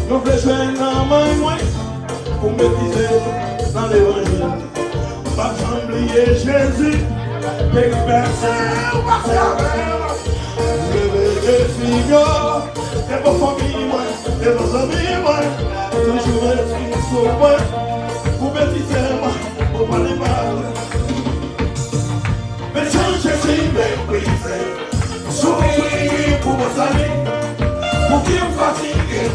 Nous fléchons dans ma main pour mépriser dans l'évangile. Pas oublier Jésus, et personne ou pas faire. Des figures, des beaux familles, des beaux amis, toujours esprit sur moi, pour mépriser, pour parler mal. Mais Jésus méprisé, souffrir pour vos amis, pour qui me fatigue,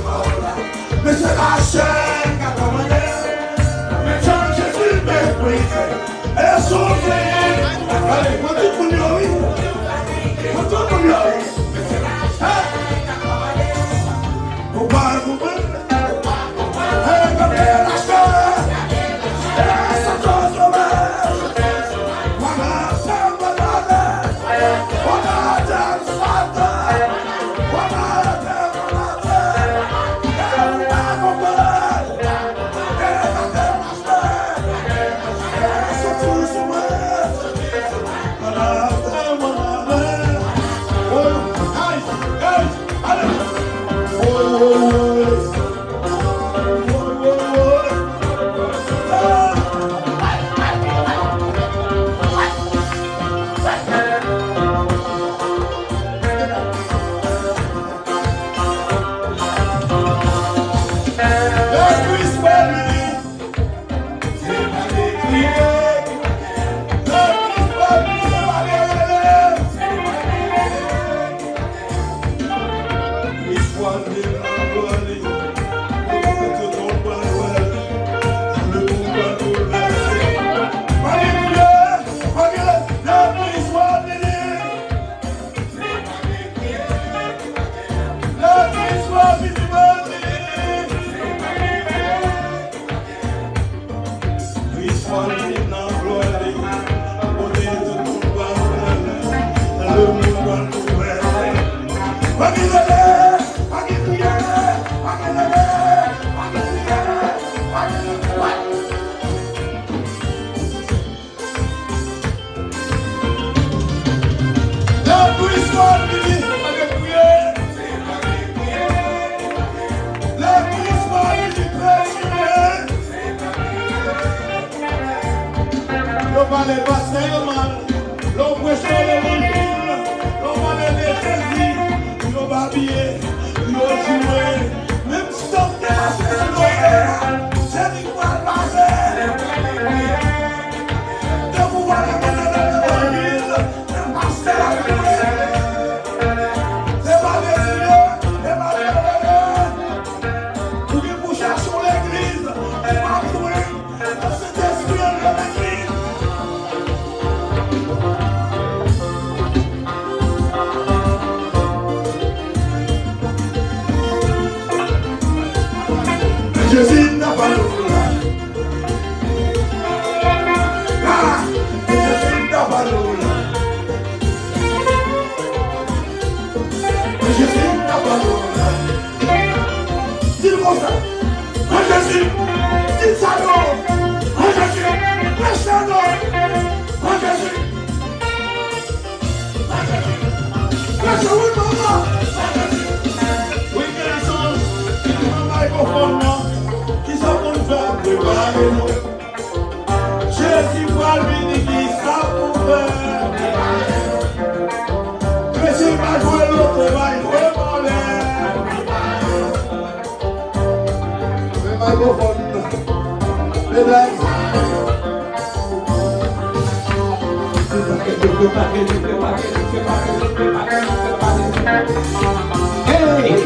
mais c'est la chaîne qui a commandé. Mais Jésus méprisé, et souffrir. Allez, moi tout pour lui, moi tout pour lui. Mais c'est la chaîne qui a commandé. Vous parlez, vous parlez. Regardez la chaîne, et ça te sauvage. Voilà, c'est malade. Voilà, c'est malade. Voilà, c'est malade. Jésus n'a pas l'eau là. Ah, Jésus n'a pas l'eau là. Jésus n'a pas l'eau là. Dis-le comme ça. Ah, Jésus, dis ça non. Ah, Jésus, laisse ça non. Ah, Jésus. Ah, Jésus. Laisse ça oui, maman. Ah, Jésus. Oui, quel son. Un microphone non. Jésus va lui dire qui ça pour faire. Mais s'il va jouer l'autre, va jouer mon l'air. Mais ma bonne, mesdames. Hey!